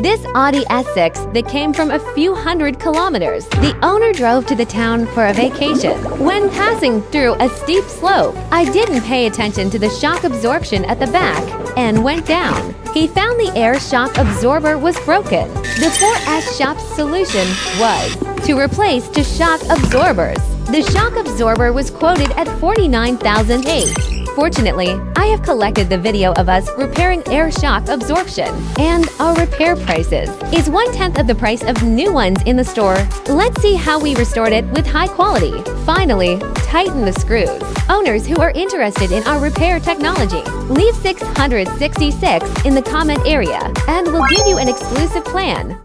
This Audi S6 that came from a few hundred kilometers. The owner drove to the town for a vacation. When passing through a steep slope, I didn't pay attention to the shock absorption at the back and went down. He found the air shock absorber was broken. The 4S shop's solution was to replace the shock absorbers. The shock absorber was quoted at $49,008. Fortunately, I have collected the video of us repairing air shock absorption, and our repair prices is 1/10 of the price of new ones in the store. Let's see how we restored it with high quality. Finally, tighten the screws. Owners who are interested in our repair technology, leave 666 in the comment area, and we'll give you an exclusive plan.